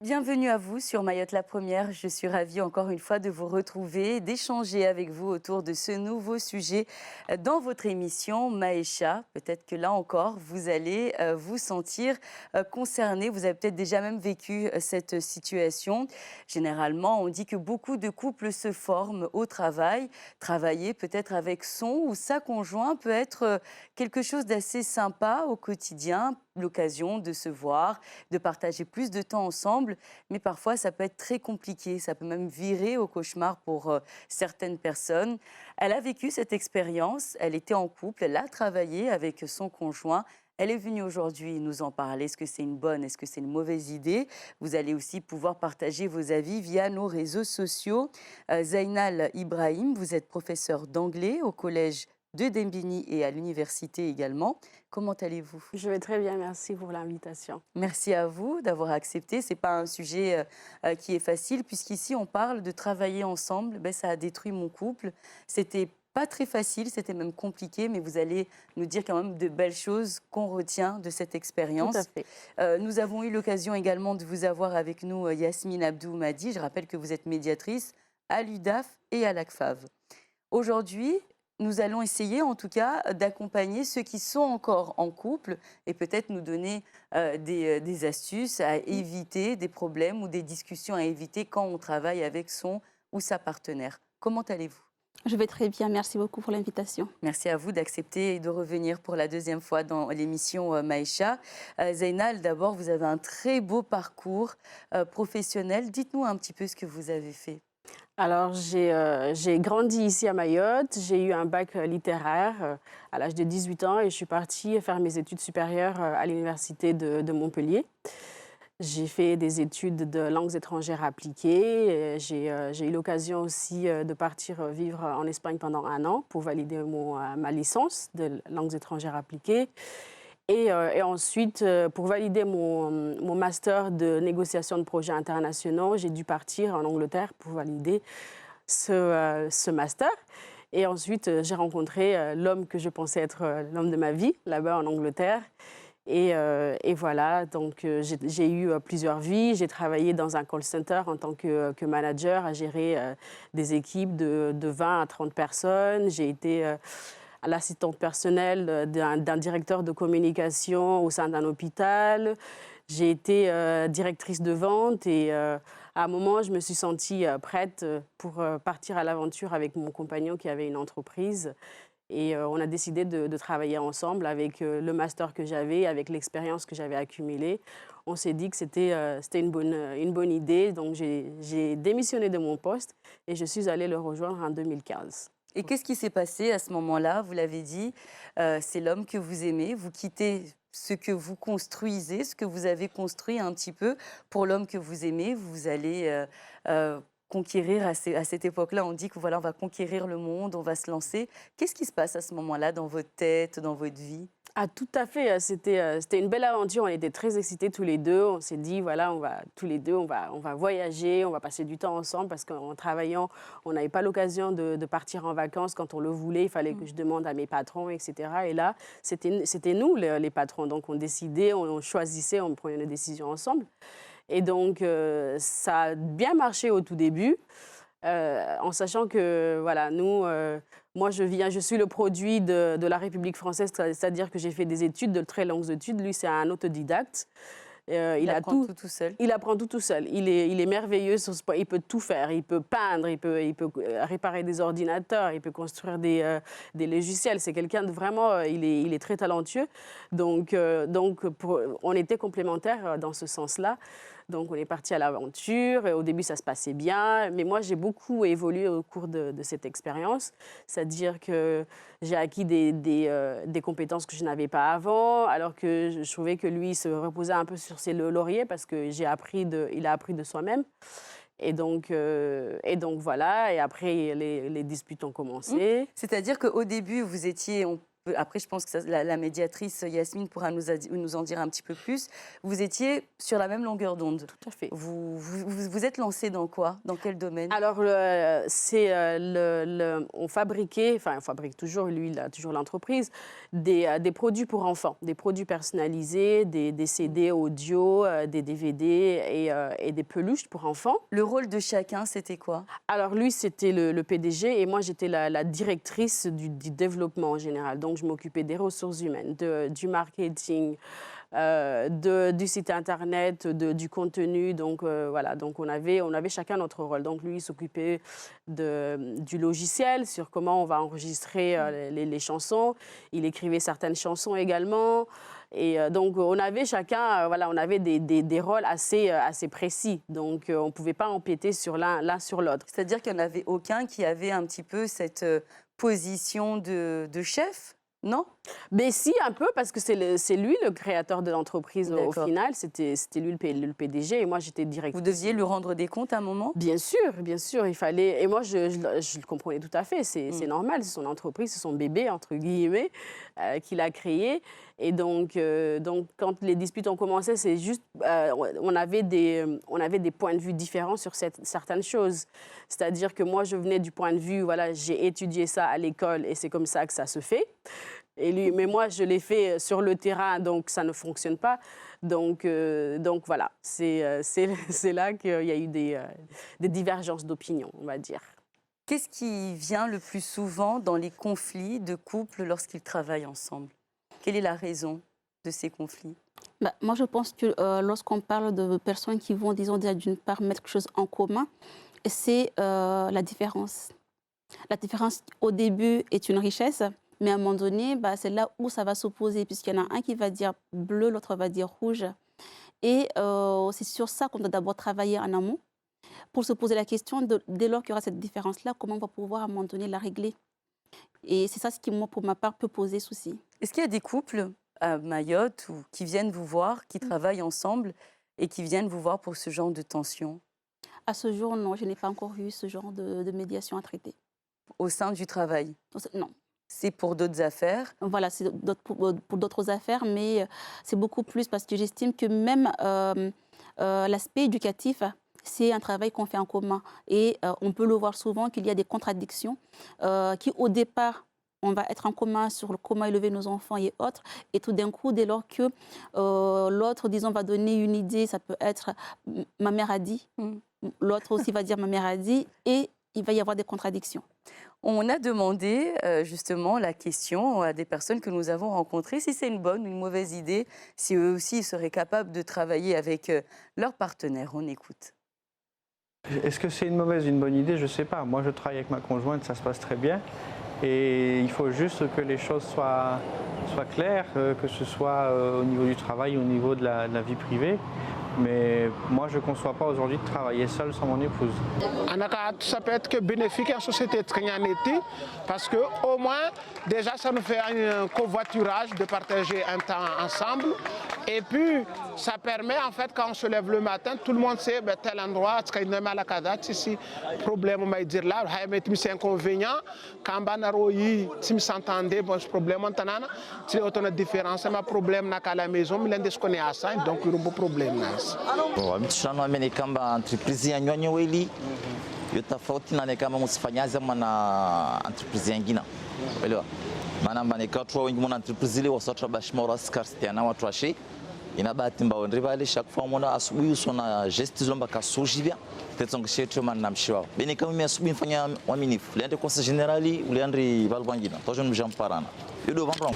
Bienvenue à vous sur Mayotte la Première. Je suis ravie encore une fois de vous retrouver, d'échanger avec vous autour de ce nouveau sujet dans votre émission Maïcha. Peut-être que là encore, vous allez vous sentir concerné. Vous avez peut-être déjà même vécu cette situation. Généralement, on dit que beaucoup de couples se forment au travail. Travailler peut-être avec son ou sa conjoint peut être quelque chose d'assez sympa au quotidien, l'occasion de se voir, de partager plus de temps ensemble, mais parfois ça peut être très compliqué, ça peut même virer au cauchemar pour certaines personnes. Elle a vécu cette expérience, elle était en couple, elle a travaillé avec son conjoint. Elle est venue aujourd'hui nous en parler. Est-ce que c'est une bonne, est-ce que c'est une mauvaise idée? Vous allez aussi pouvoir partager vos avis via nos réseaux sociaux. Zainal Ibrahim, vous êtes professeur d'anglais au collège de Dembini et à l'université également. Comment allez-vous? Je vais très bien, merci pour l'invitation. Merci à vous d'avoir accepté. Ce n'est pas un sujet qui est facile, puisqu'ici, on parle de travailler ensemble. Ben, ça a détruit mon couple. C'était pas très facile, c'était même compliqué, mais vous allez nous dire quand même de belles choses qu'on retient de cette Tout à expérience. fait. Nous avons eu l'occasion également de vous avoir avec nous Yasmine Abdou Madi. Je rappelle que vous êtes médiatrice à l'UDAF et à l'ACFAV. Aujourd'hui, nous allons essayer en tout cas d'accompagner ceux qui sont encore en couple et peut-être nous donner des astuces à éviter des problèmes ou des discussions à éviter quand on travaille avec son ou sa partenaire. Comment allez-vous? Je vais très bien, merci beaucoup pour l'invitation. Merci à vous d'accepter et de revenir pour la deuxième fois dans l'émission Maïcha. Zainal, d'abord, vous avez un très beau parcours professionnel. Dites-nous un petit peu ce que vous avez fait. Alors, j'ai grandi ici à Mayotte, j'ai eu un bac littéraire à l'âge de 18 ans et je suis partie faire mes études supérieures à l'université de Montpellier. J'ai fait des études de langues étrangères appliquées. J'ai eu l'occasion aussi de partir vivre en Espagne pendant 1 an pour valider ma licence de langues étrangères appliquées. Et ensuite, pour valider mon master de négociation de projets internationaux, j'ai dû partir en Angleterre pour valider ce master. Et ensuite, j'ai rencontré l'homme que je pensais être l'homme de ma vie, là-bas en Angleterre. Et voilà, donc j'ai eu plusieurs vies. J'ai travaillé dans un call center en tant que manager, à gérer des équipes de 20 à 30 personnes. J'ai été l'assistante personnelle d'un directeur de communication au sein d'un hôpital. J'ai été directrice de vente et à un moment, je me suis sentie prête pour partir à l'aventure avec mon compagnon qui avait une entreprise. Et on a décidé de travailler ensemble avec le master que j'avais, avec l'expérience que j'avais accumulée. On s'est dit que c'était une bonne idée. Donc j'ai démissionné de mon poste et je suis allée le rejoindre en 2015. Et qu'est-ce qui s'est passé à ce moment-là? Vous l'avez dit, c'est l'homme que vous aimez. Vous quittez ce que vous construisez, ce que vous avez construit un petit peu pour l'homme que vous aimez. Vous allez conquérir à cette époque-là. On dit que voilà, on va conquérir le monde, on va se lancer. Qu'est-ce qui se passe à ce moment-là dans votre tête, dans votre vie? Ah, tout à fait. C'était une belle aventure. On était très excités tous les deux. On s'est dit, voilà, tous les deux, on va voyager, on va passer du temps ensemble parce qu'en travaillant, on n'avait pas l'occasion de partir en vacances quand on le voulait. Il fallait que je demande à mes patrons, etc. Et là, c'était nous, les patrons. Donc, on décidait, on choisissait, on prenait nos décisions ensemble. Et donc, ça a bien marché au tout début. En sachant que, voilà, moi, je suis le produit de la République française, c'est-à-dire que j'ai fait des études, de très longues études. Lui, c'est un autodidacte. Il apprend tout seul. Il apprend tout seul. Il est merveilleux sur ce point. Il peut tout faire. Il peut peindre, il peut réparer des ordinateurs, il peut construire des logiciels. C'est quelqu'un de vraiment, il est très talentueux. Donc on était complémentaires dans ce sens-là. Donc, on est parti à l'aventure. Au début, ça se passait bien. Mais moi, j'ai beaucoup évolué au cours de cette expérience. C'est-à-dire que j'ai acquis des compétences que je n'avais pas avant, alors que je trouvais que lui se reposait un peu sur ses lauriers parce que il a appris de soi-même. Et donc voilà. Et après, les disputes ont commencé. C'est-à-dire qu'au début, vous étiez, Après, je pense que la médiatrice Yasmine pourra nous en dire un petit peu plus. Vous étiez sur la même longueur d'onde. Tout à fait. Vous êtes lancé dans quoi? Dans quel domaine? Alors, on fabriquait, enfin, on fabrique toujours, lui, il a toujours l'entreprise, des produits pour enfants, des produits personnalisés, des CD audio, des DVD et des peluches pour enfants. Le rôle de chacun, c'était quoi? Alors, lui, c'était le PDG et moi, j'étais la directrice du développement en général. Donc, je m'occupais des ressources humaines, du marketing, du site internet, du contenu. Donc, voilà, donc on avait chacun notre rôle. Donc, lui, il s'occupait du logiciel, sur comment on va enregistrer les chansons. Il écrivait certaines chansons également. Et donc, on avait chacun, on avait des rôles assez précis. Donc, on ne pouvait pas empiéter sur l'un sur l'autre. C'est-à-dire qu'il n'y en avait aucun qui avait un petit peu cette position de chef, non? Mais si, un peu, parce que c'est lui le créateur de l'entreprise au final. C'était lui le PDG et moi, j'étais directrice. Vous deviez lui rendre des comptes à un moment? Bien sûr, il fallait... Et moi, je le comprenais tout à fait. C'est normal, c'est son entreprise, c'est son bébé, entre guillemets, qu'il a créé. Et donc, quand les disputes ont commencé, c'est juste... on avait des points de vue différents sur certaines choses. C'est-à-dire que moi, je venais du point de vue, voilà, j'ai étudié ça à l'école et c'est comme ça que ça se fait. Et lui, mais moi, je l'ai fait sur le terrain, donc ça ne fonctionne pas. Donc voilà, c'est là qu'il y a eu des divergences d'opinion, on va dire. Qu'est-ce qui vient le plus souvent dans les conflits de couple lorsqu'ils travaillent ensemble? Quelle est la raison de ces conflits? Moi, je pense que lorsqu'on parle de personnes qui vont, disons, déjà d'une part mettre quelque chose en commun, c'est la différence. La différence, au début, est une richesse. Mais à un moment donné, c'est là où ça va s'opposer, puisqu'il y en a un qui va dire bleu, l'autre va dire rouge. Et c'est sur ça qu'on doit d'abord travailler en amont, pour se poser la question, dès lors qu'il y aura cette différence-là, comment on va pouvoir à un moment donné la régler. Et c'est ça ce qui, moi, pour ma part, peut poser souci. Est-ce qu'il y a des couples à Mayotte qui viennent vous voir, qui travaillent ensemble et qui viennent vous voir pour ce genre de tension? À ce jour, non, je n'ai pas encore eu ce genre de médiation à traiter. Au sein du travail? Non. C'est pour d'autres affaires? Voilà, c'est pour d'autres affaires, mais c'est beaucoup plus parce que j'estime que même l'aspect éducatif, c'est un travail qu'on fait en commun. Et on peut le voir souvent qu'il y a des contradictions qui, au départ, on va être en commun sur comment élever nos enfants et autres. Et tout d'un coup, dès lors que l'autre, disons, va donner une idée, ça peut être « ma mère a dit », l'autre aussi va dire « ma mère a dit », et il va y avoir des contradictions. On a demandé justement la question à des personnes que nous avons rencontrées, si c'est une bonne ou une mauvaise idée, si eux aussi seraient capables de travailler avec leur partenaire. On écoute. Est-ce que c'est une mauvaise ou une bonne idée? Je ne sais pas. Moi, je travaille avec ma conjointe, ça se passe très bien. Et il faut juste que les choses soient claires, que ce soit au niveau du travail, au niveau de la vie privée. Mais moi, je ne conçois pas aujourd'hui de travailler seul sans mon épouse. Ça peut être que bénéfique en société parce qu'au moins, déjà, ça nous fait un covoiturage de partager un temps ensemble. Et puis, ça permet, en fait, quand on se lève le matin, tout le monde sait tel endroit, si problème, on va dire là, c'est inconvénient. Quand on s'entendait, ce problème, c'est une différence. C'est un problème à la maison, mais on connaît à ça, donc il y a un beau problème. Mtishano amene kamba entreprise ya nyonyo weli yo tofauti na kama msifanyaza mana entreprise nyingine elewa maana mbane kwa watu wengi mwana entreprise ile wasatra bashimora scarcity na watu washi ina bahati mbao ndivale chaque fois mwana asubuhi usona geste zomba kasujivya tetsonga shetu mana mshiwa bene kama mimi asubuhi mfanya waminifu liende conseil generali uliandri valwangina tojo mjamparana yodo vambro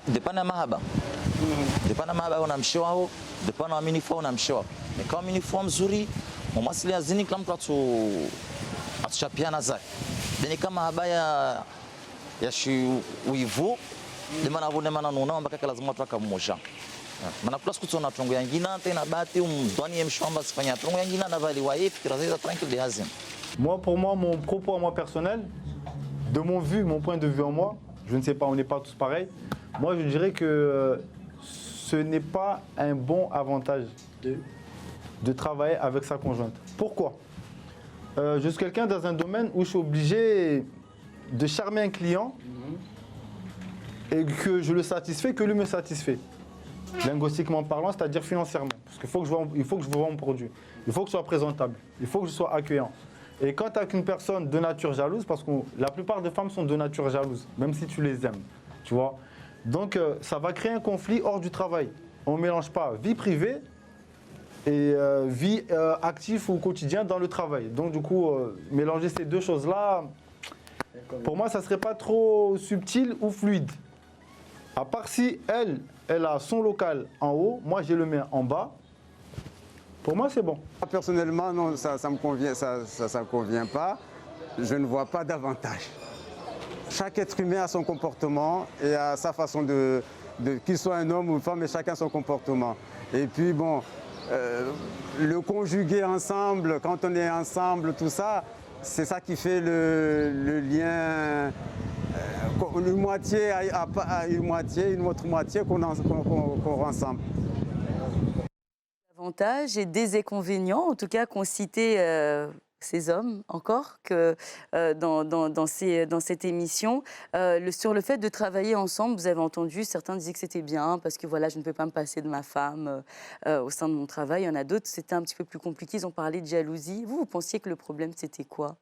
depana mahaba depana mahaba una mshiwa wao depana waminifu na mshiwa kama waminifu mzuri mwasili azini kila mtu atuchapiana zake bene kama habaya ya shi uivu demana vone mana nuna mpaka lazima watu akamosha mana plus kutona tongo yangina tena bati umdwani yemshamba sifanya tongo yangina na vali waif kiraza tranquille de hazim. Moi, pour moi, mon propos à moi personnel, de mon point de vue en moi, je ne sais pas, on n'est pas tous pareils. Moi, je dirais que ce n'est pas un bon avantage de travailler avec sa conjointe. Pourquoi? Je suis quelqu'un dans un domaine où je suis obligé de charmer un client et que je le satisfais, que lui me satisfait. Linguistiquement parlant, c'est-à-dire financièrement. Parce qu'il faut que je vende mon produit. Il faut que je sois présentable. Il faut que je sois accueillant. Et quand tu as qu'une personne de nature jalouse, parce que la plupart des femmes sont de nature jalouse, même si tu les aimes, tu vois. Donc ça va créer un conflit hors du travail. On ne mélange pas vie privée et vie active au quotidien dans le travail. Donc du coup, mélanger ces deux choses-là, pour moi, ça ne serait pas trop subtil ou fluide. À part si elle a son local en haut, moi j'ai le mien en bas. Pour moi, c'est bon. Personnellement, non, ça me convient, ça me convient pas. Je ne vois pas d'avantage. Chaque être humain a son comportement et a sa façon qu'il soit un homme ou une femme, mais chacun son comportement. Et puis bon, le conjuguer ensemble, quand on est ensemble, tout ça, c'est ça qui fait le lien. Une moitié à une moitié, une autre moitié qu'on rend ensemble. Avantages et des inconvénients, en tout cas, qu'ont cité ces hommes encore que, dans cette émission. Sur le fait de travailler ensemble, vous avez entendu, certains disaient que c'était bien parce que voilà, je ne peux pas me passer de ma femme au sein de mon travail. Il y en a d'autres, c'était un petit peu plus compliqué, ils ont parlé de jalousie. Vous pensiez que le problème, c'était quoi ?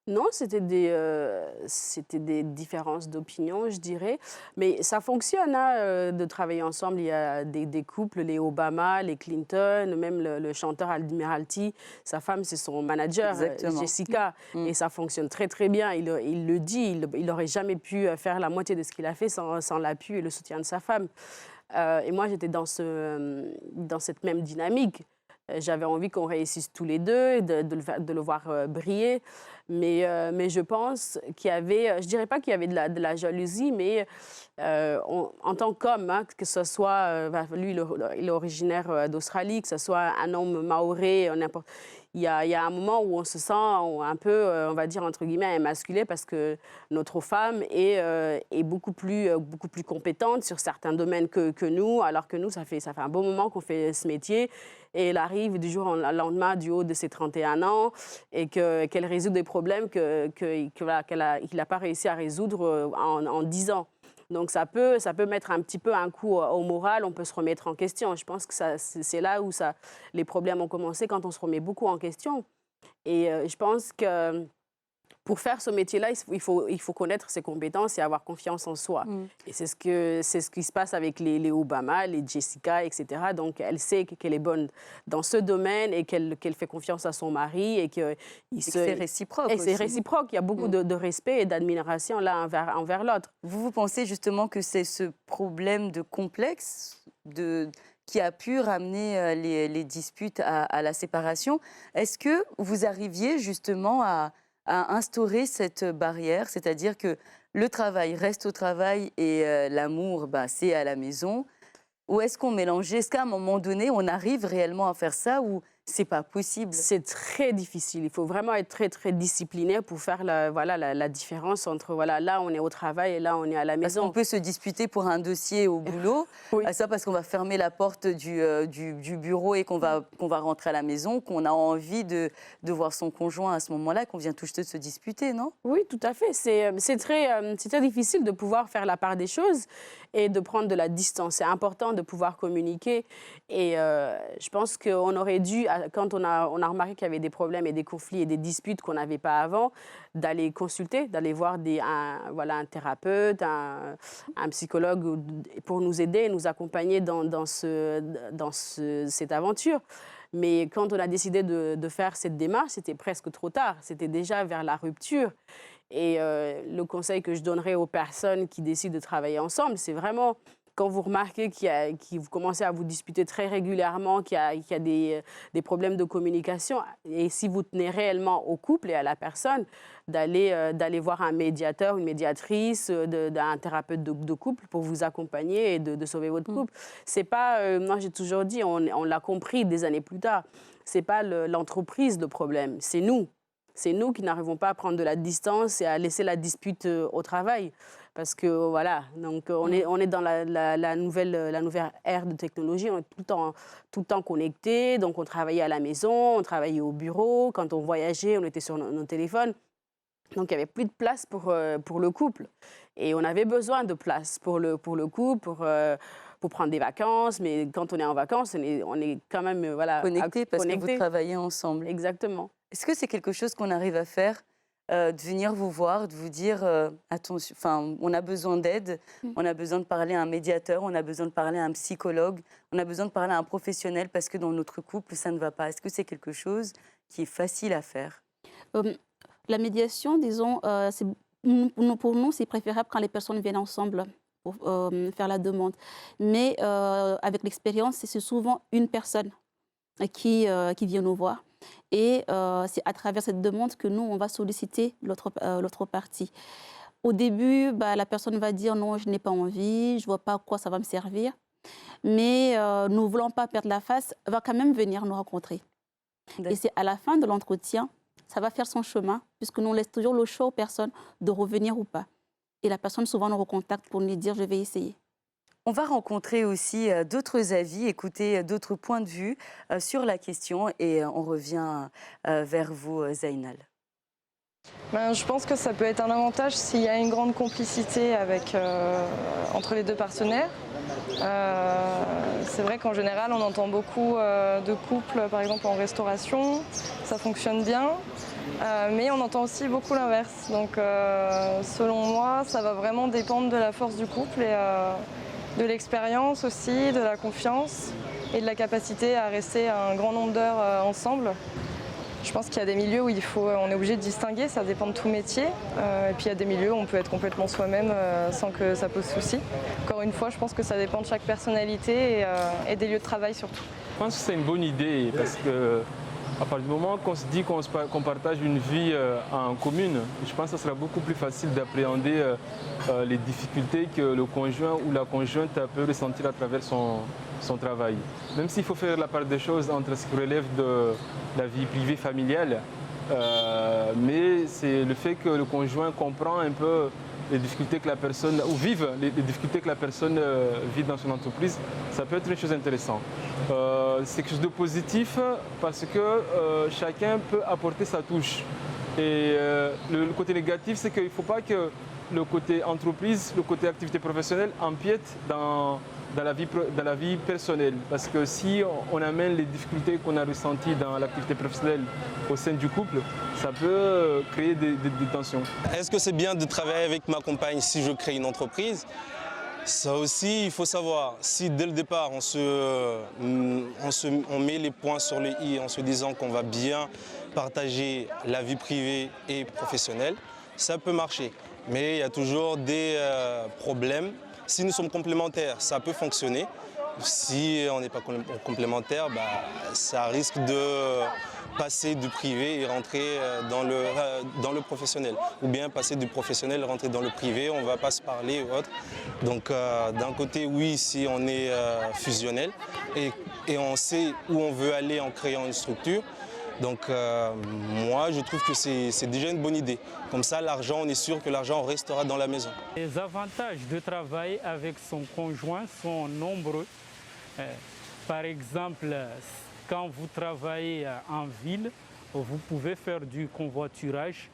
Non, c'était des différences d'opinion, je dirais. Mais ça fonctionne hein, de travailler ensemble. Il y a des couples, les Obama, les Clinton, même le chanteur Admiralty. Sa femme, c'est son manager, Jessica. Et ça fonctionne très, très bien. Il le dit, il n'aurait jamais pu faire la moitié de ce qu'il a fait sans l'appui et le soutien de sa femme. Et moi, j'étais dans cette même dynamique. J'avais envie qu'on réussisse tous les deux, de le voir briller. Mais je pense qu'il y avait, je ne dirais pas qu'il y avait de la jalousie, mais en tant qu'homme, hein, que ce soit, lui, il est originaire d'Australie, que ce soit un homme maoré, n'importe. Il y a un moment où on se sent un peu, on va dire, entre guillemets, émasculé parce que notre femme est beaucoup plus compétente sur certains domaines que nous, alors que nous, ça fait un bon moment qu'on fait ce métier. Et elle arrive du jour au lendemain du haut de ses 31 ans et qu'elle résout des problèmes qu'il n'a pas réussi à résoudre en 10 ans. Donc ça peut mettre un petit peu un coup au moral, on peut se remettre en question. Je pense que c'est là où les problèmes ont commencé, quand on se remet beaucoup en question. Et je pense que pour faire ce métier-là, il faut connaître ses compétences et avoir confiance en soi. Et c'est ce qui se passe avec les Obama, les Jessica, etc. Donc, elle sait qu'elle est bonne dans ce domaine et qu'elle fait confiance à son mari. Et c'est réciproque aussi. C'est réciproque. Il y a beaucoup de respect et d'admiration l'un envers l'autre. Vous pensez justement que c'est ce problème de complexe qui a pu ramener les disputes à la séparation? Est-ce que vous arriviez justement à instaurer cette barrière, c'est-à-dire que le travail reste au travail et l'amour, c'est à la maison? Ou est-ce qu'on mélangeait? Est-ce qu'à un moment donné, on arrive réellement à faire ça ou c'est pas possible? C'est très difficile. Il faut vraiment être très, très discipliné pour faire la différence entre là, on est au travail et là, on est à la maison. Parce qu'on peut se disputer pour un dossier au boulot, oui. Ça parce qu'on va fermer la porte du bureau et qu'on va rentrer à la maison, qu'on a envie de voir son conjoint à ce moment-là, qu'on vient tout juste de se disputer, non? Oui, tout à fait. C'est très difficile de pouvoir faire la part des choses et de prendre de la distance. C'est important de pouvoir communiquer. Et je pense qu'on aurait dû, quand on a remarqué qu'il y avait des problèmes et des conflits et des disputes qu'on n'avait pas avant, d'aller consulter, d'aller voir un thérapeute, un psychologue pour nous aider, nous accompagner dans cette aventure. Mais quand on a décidé de faire cette démarche, c'était presque trop tard. C'était déjà vers la rupture. Et le conseil que je donnerais aux personnes qui décident de travailler ensemble, c'est vraiment, quand vous remarquez que vous commencez à vous disputer très régulièrement, qu'il y a des problèmes de communication, et si vous tenez réellement au couple et à la personne, d'aller voir un médiateur, une médiatrice, un thérapeute de couple pour vous accompagner et de sauver votre couple. C'est pas, moi j'ai toujours dit, on l'a compris des années plus tard, c'est pas l'entreprise le problème, c'est nous. C'est nous qui n'arrivons pas à prendre de la distance et à laisser la dispute au travail. Parce que voilà, donc on est dans la nouvelle ère de technologie, on est tout le temps connectés, donc on travaillait à la maison, on travaillait au bureau, quand on voyageait, on était sur nos téléphones. Donc, il n'y avait plus de place pour le couple. Et on avait besoin de place pour le couple, pour prendre des vacances. Mais quand on est en vacances, on est quand même voilà, Connectés parce que connectés. vous travaillez ensemble. Exactement. Est-ce que c'est quelque chose qu'on arrive à faire, de venir vous voir, de vous dire attention, on a besoin d'aide, on a besoin de parler à un médiateur, on a besoin de parler à un psychologue, on a besoin de parler à un professionnel parce que dans notre couple, ça ne va pas. Est-ce que c'est quelque chose qui est facile à faire? La médiation, disons, pour nous, c'est préférable quand les personnes viennent ensemble pour faire la demande. Mais avec l'expérience, c'est souvent une personne qui vient nous voir. Et c'est à travers cette demande que nous, on va solliciter l'autre partie. Au début, la personne va dire non, je n'ai pas envie, je ne vois pas à quoi ça va me servir. Mais nous ne voulons pas perdre la face, va quand même venir nous rencontrer. Et c'est à la fin de l'entretien, ça va faire son chemin, puisque nous on laisse toujours le choix aux personnes de revenir ou pas. Et la personne souvent nous recontacte pour nous dire je vais essayer. On va rencontrer aussi d'autres avis, écouter d'autres points de vue sur la question et on revient vers vous, Zainal. Je pense que ça peut être un avantage s'il y a une grande complicité entre les deux partenaires. C'est vrai qu'en général, on entend beaucoup de couples, par exemple en restauration, ça fonctionne bien, mais on entend aussi beaucoup l'inverse. Donc selon moi, ça va vraiment dépendre de la force du couple et de l'expérience aussi, de la confiance et de la capacité à rester un grand nombre d'heures ensemble. Je pense qu'il y a des milieux où on est obligé de distinguer, ça dépend de tout métier. Et puis il y a des milieux où on peut être complètement soi-même sans que ça pose souci. Encore une fois, je pense que ça dépend de chaque personnalité et des lieux de travail surtout. Je pense que c'est une bonne idée parce que à partir du moment qu'on se dit qu'on partage une vie en commune, je pense que ce sera beaucoup plus facile d'appréhender les difficultés que le conjoint ou la conjointe peut ressentir à travers son travail. Même s'il faut faire la part des choses entre ce qui relève de la vie privée familiale, mais c'est le fait que le conjoint comprend un peu les difficultés que la personne, ou vive les difficultés que la personne vit dans son entreprise, ça peut être une chose intéressante. C'est quelque chose de positif parce que chacun peut apporter sa touche. Et le côté négatif, c'est qu'il ne faut pas que le côté entreprise, le côté activité professionnelle empiète dans la vie personnelle. Parce que si on amène les difficultés qu'on a ressenties dans l'activité professionnelle au sein du couple, ça peut créer des tensions. Est-ce que c'est bien de travailler avec ma compagne si je crée une entreprise? Ça aussi, il faut savoir, si dès le départ on met les points sur les i en se disant qu'on va bien partager la vie privée et professionnelle, ça peut marcher. Mais il y a toujours des problèmes. Si nous sommes complémentaires, ça peut fonctionner. Si on n'est pas complémentaires, ça risque de passer du privé et rentrer dans le professionnel. Ou bien passer du professionnel et rentrer dans le privé, on ne va pas se parler ou autre. Donc d'un côté, oui, si on est fusionnel et on sait où on veut aller en créant une structure, donc moi, je trouve que c'est déjà une bonne idée. Comme ça, l'argent, on est sûr que l'argent restera dans la maison. Les avantages de travailler avec son conjoint sont nombreux. Par exemple, quand vous travaillez en ville, vous pouvez faire du convoiturage.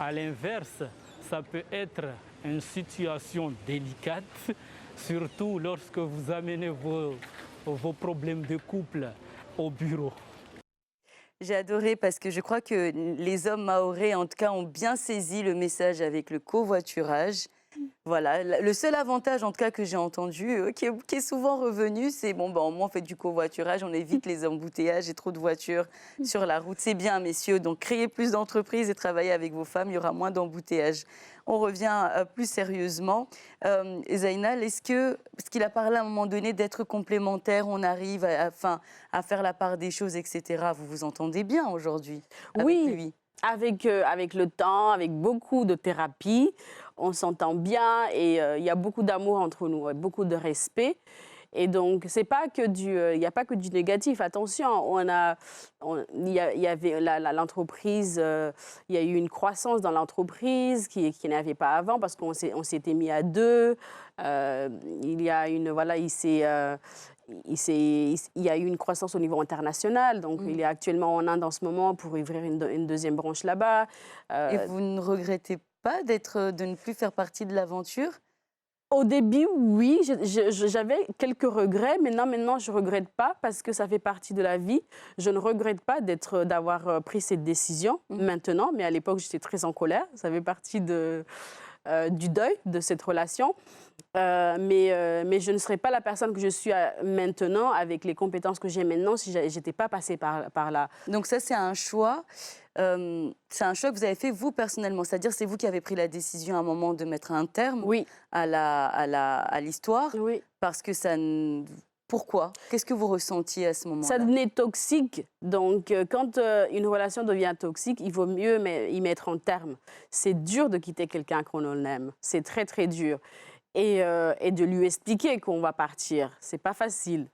À l'inverse, ça peut être une situation délicate, surtout lorsque vous amenez vos problèmes de couple au bureau. J'ai adoré parce que je crois que les hommes mahorais, en tout cas, ont bien saisi le message avec le covoiturage. Voilà, le seul avantage en tout cas que j'ai entendu, qui est souvent revenu, c'est au moins on fait du covoiturage, on évite les embouteillages et trop de voitures sur la route. C'est bien, messieurs, donc créez plus d'entreprises et travaillez avec vos femmes, il y aura moins d'embouteillages. On revient plus sérieusement. Zainal, parce qu'il a parlé à un moment donné d'être complémentaire, on arrive à faire la part des choses, etc. Vous vous entendez bien aujourd'hui avec lui? Avec le temps, avec beaucoup de thérapie, on s'entend bien et il y a beaucoup d'amour entre nous, beaucoup de respect. Et donc, il n'y a pas que du négatif. Attention, il y avait l'entreprise, il y a eu une croissance dans l'entreprise qui n'y avait pas avant parce qu'on s'était mis à deux. Il il y a eu une croissance au niveau international. Donc, il est actuellement en Inde en ce moment pour ouvrir une deuxième branche là-bas. Et vous ne regrettez pas de ne plus faire partie de l'aventure? Au début, oui, j'avais quelques regrets. Maintenant, je ne regrette pas parce que ça fait partie de la vie. Je ne regrette pas d'avoir pris cette décision maintenant. Mais à l'époque, j'étais très en colère. Ça fait partie du deuil de cette relation. Mais je ne serais pas la personne que je suis maintenant avec les compétences que j'ai maintenant si je n'étais pas passée par là. Donc ça, c'est un choix. C'est un choix que vous avez fait vous personnellement, c'est-à-dire c'est vous qui avez pris la décision à un moment de mettre un terme à l'histoire, parce que ça. Pourquoi? Qu'est-ce que vous ressentiez à ce moment-là? Ça devenait toxique. Donc, quand une relation devient toxique, il vaut mieux y mettre un terme. C'est dur de quitter quelqu'un qu'on aime. C'est très, très dur. Et de lui expliquer qu'on va partir. C'est pas facile.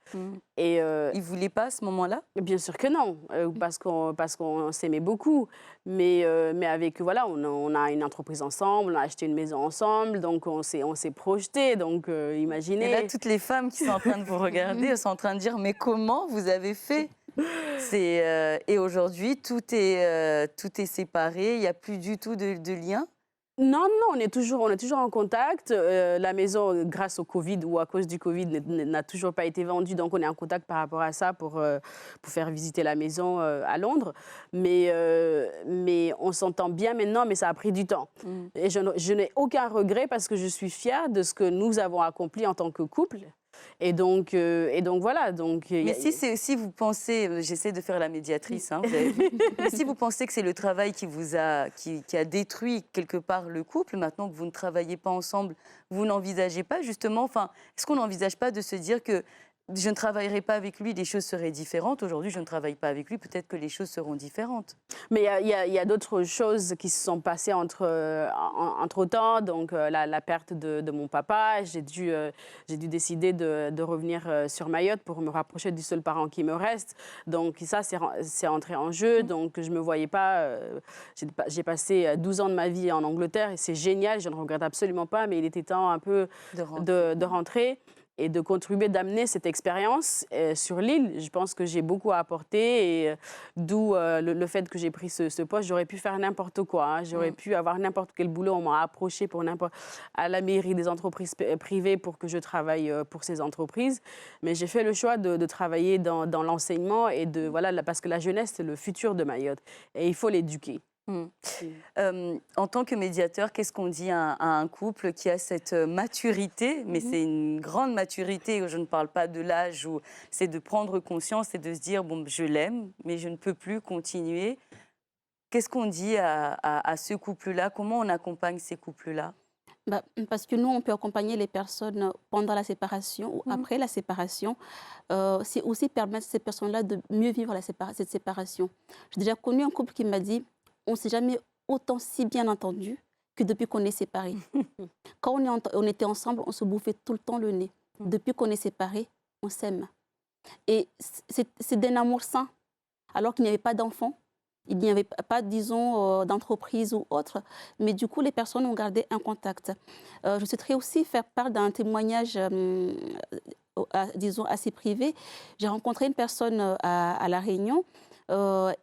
Et il voulait pas à ce moment-là? Bien sûr que non, parce qu'on s'aimait beaucoup. Mais avec on a une entreprise ensemble, on a acheté une maison ensemble, donc on s'est projetés. Donc imaginez. Et là, toutes les femmes qui sont en train de vous regarder, elles sont en train de dire mais comment vous avez fait? Et aujourd'hui, tout est séparé. Il n'y a plus du tout de lien. Non, on est toujours en contact. La maison, grâce au Covid ou à cause du Covid, n'a toujours pas été vendue. Donc, on est en contact par rapport à ça pour faire visiter la maison à Londres. Mais on s'entend bien maintenant, mais ça a pris du temps. Et je n'ai aucun regret parce que je suis fière de ce que nous avons accompli en tant que couple. Et donc voilà. Mais si vous pensez, j'essaie de faire la médiatrice, vous avez vu, mais si vous pensez que c'est le travail qui a détruit quelque part le couple, maintenant que vous ne travaillez pas ensemble, vous n'envisagez pas justement, est-ce qu'on n'envisage pas de se dire que je ne travaillerai pas avec lui, les choses seraient différentes. Aujourd'hui, je ne travaille pas avec lui, peut-être que les choses seront différentes. Mais il y a d'autres choses qui se sont passées entre-temps. Donc, la perte de mon papa, j'ai dû décider de revenir sur Mayotte pour me rapprocher du seul parent qui me reste. Donc, ça, c'est entré en jeu. Donc, je ne me voyais pas. J'ai passé 12 ans de ma vie en Angleterre et c'est génial, je ne regrette absolument pas, mais il était temps un peu de rentrer. Et de contribuer, d'amener cette expérience sur l'île. Je pense que j'ai beaucoup à apporter, et d'où le fait que j'ai pris ce poste. J'aurais pu faire n'importe quoi. J'aurais pu avoir n'importe quel boulot. On m'a approché à la mairie des entreprises privées pour que je travaille pour ces entreprises. Mais j'ai fait le choix de travailler dans l'enseignement, parce que la jeunesse, c'est le futur de Mayotte. Et il faut l'éduquer. En tant que médiateur, qu'est-ce qu'on dit à un couple qui a cette maturité, mais c'est une grande maturité, où je ne parle pas de l'âge, où c'est de prendre conscience et de se dire, bon, je l'aime, mais je ne peux plus continuer. Qu'est-ce qu'on dit à ce couple-là? Comment on accompagne ces couples-là? Parce que nous, on peut accompagner les personnes pendant la séparation ou après la séparation. C'est aussi permettre à ces personnes-là de mieux vivre cette séparation. J'ai déjà connu un couple qui m'a dit, on ne s'est jamais autant si bien entendu que depuis qu'on est séparés. Quand on était ensemble, on se bouffait tout le temps le nez. Depuis qu'on est séparés, on s'aime. Et c'est d'un amour sain, alors qu'il n'y avait pas d'enfants, il n'y avait pas, disons, d'entreprise ou autre. Mais du coup, les personnes ont gardé un contact. Je souhaiterais aussi faire part d'un témoignage, disons, assez privé. J'ai rencontré une personne à La Réunion,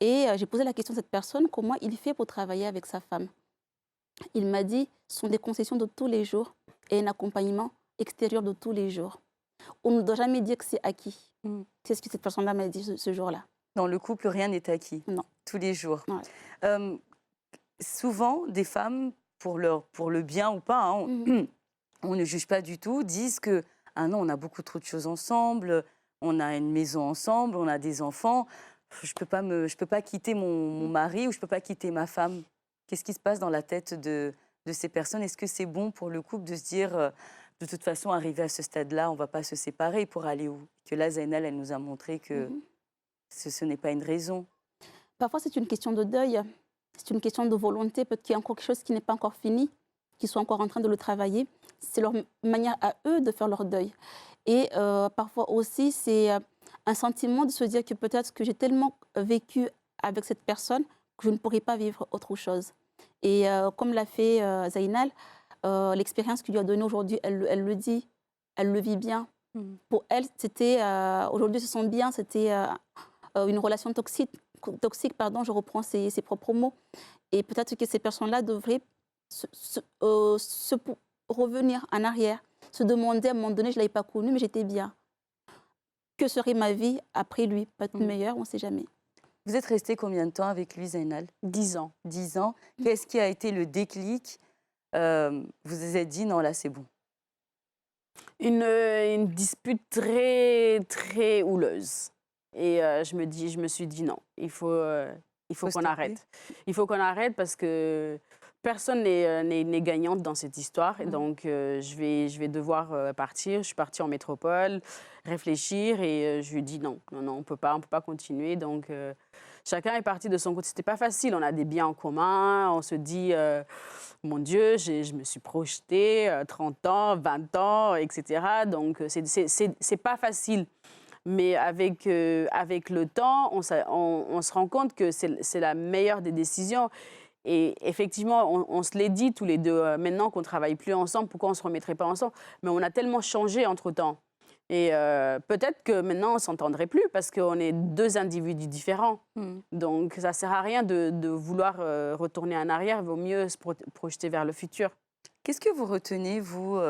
et j'ai posé la question à cette personne, comment il fait pour travailler avec sa femme. Il m'a dit, ce sont des concessions de tous les jours et un accompagnement extérieur de tous les jours. On ne doit jamais dire que c'est acquis. C'est ce que cette personne-là m'a dit ce jour-là. Dans le couple, rien n'est acquis. Non. Tous les jours. Ouais. Souvent, des femmes, pour le bien ou pas, on ne juge pas du tout, disent que ah non, on a beaucoup trop de choses ensemble, on a une maison ensemble, on a des enfants. Je peux pas quitter mon mari ou je peux pas quitter ma femme. Qu'est-ce qui se passe dans la tête de ces personnes? Est-ce que c'est bon pour le couple de se dire, de toute façon, arrivé à ce stade-là, on ne va pas se séparer pour aller où? Que là, Zainal, elle nous a montré que ce n'est pas une raison. Parfois, c'est une question de deuil. C'est une question de volonté. Peut-être qu'il y a encore quelque chose qui n'est pas encore fini, qu'ils sont encore en train de le travailler. C'est leur manière à eux de faire leur deuil. Et parfois aussi, c'est un sentiment de se dire que peut-être que j'ai tellement vécu avec cette personne que je ne pourrais pas vivre autre chose. Et comme l'a fait Zainal, l'expérience qu'il lui a donnée aujourd'hui, elle le dit, elle le vit bien. Pour elle, c'était, aujourd'hui, se sent bien, c'était une relation toxique, pardon, je reprends ses propres mots. Et peut-être que ces personnes-là devraient revenir en arrière, se demander à un moment donné, je ne l'avais pas connu, mais j'étais bien. Que serait ma vie après lui? Peut-être meilleure, on ne sait jamais. Vous êtes resté combien de temps avec lui, Zainal? 10 ans. 10 ans. Qu'est-ce qui a été le déclic? Vous vous êtes dit, non, là, c'est bon. Une dispute très, très houleuse. Et je me suis dit non, il faut qu'on arrête. Il faut qu'on arrête parce que personne n'est gagnante dans cette histoire. Et donc, je vais devoir partir. Je suis partie en métropole, réfléchir et je lui ai dit non, on peut pas continuer. Donc, chacun est parti de son côté. C'était pas facile. On a des biens en commun. On se dit, mon Dieu, je me suis projetée 30 ans, 20 ans, etc. Donc, c'est pas facile. Mais avec le temps, on se rend compte que c'est la meilleure des décisions. Et effectivement, on se l'est dit tous les deux, maintenant qu'on ne travaille plus ensemble, pourquoi on ne se remettrait pas ensemble? Mais on a tellement changé entre-temps. Et peut-être que maintenant, on ne s'entendrait plus parce qu'on est deux individus différents. Donc, ça ne sert à rien de vouloir retourner en arrière. Il vaut mieux se projeter vers le futur. Qu'est-ce que vous retenez, vous,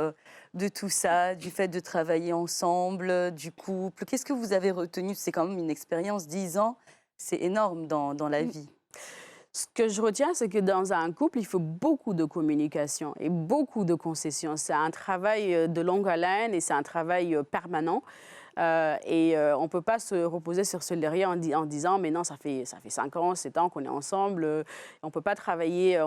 de tout ça, du fait de travailler ensemble, du couple? Qu'est-ce que vous avez retenu? C'est quand même une expérience, 10 ans, c'est énorme dans la vie. Ce que je retiens, c'est que dans un couple, il faut beaucoup de communication et beaucoup de concessions. C'est un travail de longue haleine et c'est un travail permanent. On ne peut pas se reposer sur ce laurier en disant « mais non, ça fait 5 ans, 7 ans qu'on est ensemble, on ne peut pas travailler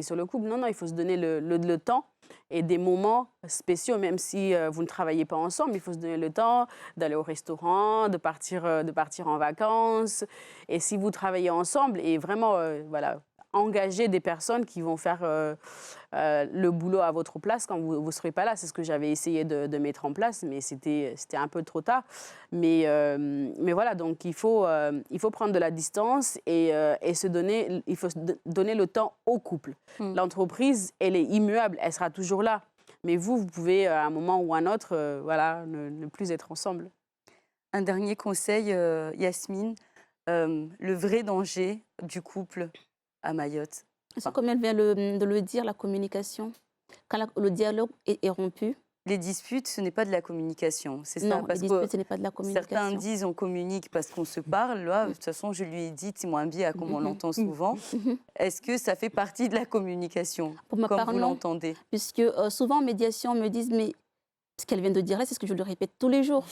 sur le couple ». Non, il faut se donner le temps et des moments spéciaux, même si vous ne travaillez pas ensemble, il faut se donner le temps d'aller au restaurant, de partir en vacances. Et si vous travaillez ensemble et vraiment engager des personnes qui vont faire le boulot à votre place quand vous ne serez pas là. C'est ce que j'avais essayé de mettre en place, mais c'était un peu trop tard. Mais voilà, donc il faut prendre de la distance et il faut donner le temps au couple. L'entreprise, elle est immuable, elle sera toujours là. Mais vous pouvez, à un moment ou à un autre, ne plus être ensemble. Un dernier conseil, Yasmine, le vrai danger du couple à Mayotte. C'est comme elle vient de le dire, la communication. Quand le dialogue est rompu. Les disputes, ce n'est pas de la communication. C'est ça, non, parce les disputes, ce n'est pas de la communication. Certains disent on communique parce qu'on se parle. Là, de toute façon, je lui ai dit, c'est moins bien, comme on l'entend souvent. Est-ce que ça fait partie de la communication, comme vous l'entendez? Puisque souvent, en médiation, on me dit, mais ce qu'elle vient de dire là, c'est ce que je lui répète tous les jours.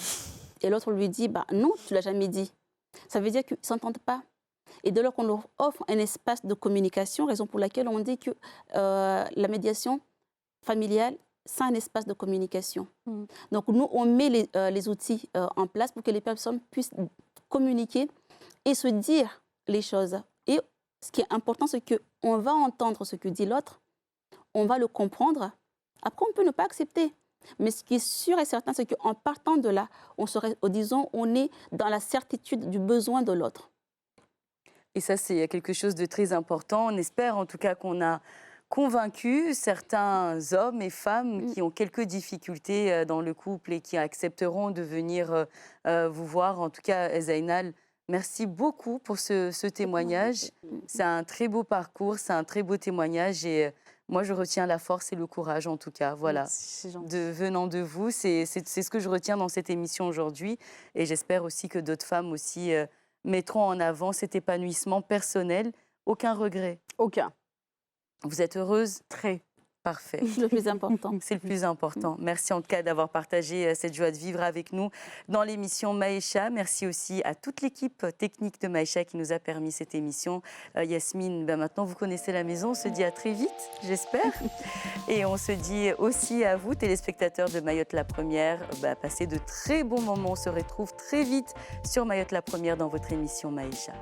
Et l'autre lui dit, non, tu ne l'as jamais dit. Ça veut dire qu'ils ne s'entendent pas. Et dès lors qu'on leur offre un espace de communication, raison pour laquelle on dit que la médiation familiale, c'est un espace de communication. Donc nous, on met les outils en place pour que les personnes puissent communiquer et se dire les choses. Et ce qui est important, c'est qu'on va entendre ce que dit l'autre, on va le comprendre. Après, on peut ne pas accepter. Mais ce qui est sûr et certain, c'est qu'en partant de là, on est dans la certitude du besoin de l'autre. Et ça, c'est quelque chose de très important. On espère en tout cas qu'on a convaincu certains hommes et femmes qui ont quelques difficultés dans le couple et qui accepteront de venir vous voir. En tout cas, Zainal, merci beaucoup pour ce témoignage. C'est un très beau parcours, c'est un très beau témoignage et moi, je retiens la force et le courage, en tout cas. Voilà, venant de vous, c'est ce que je retiens dans cette émission aujourd'hui. Et j'espère aussi que d'autres femmes aussi mettront en avant cet épanouissement personnel. Aucun regret? Aucun. Vous êtes heureuse? Très. Parfait. C'est le plus important. C'est le plus important. Merci en tout cas d'avoir partagé cette joie de vivre avec nous dans l'émission Maïcha. Merci aussi à toute l'équipe technique de Maïcha qui nous a permis cette émission. Yasmine, maintenant vous connaissez la maison. On se dit à très vite, j'espère. Et on se dit aussi à vous, téléspectateurs de Mayotte la Première, passez de très bons moments. On se retrouve très vite sur Mayotte la Première dans votre émission Maïcha.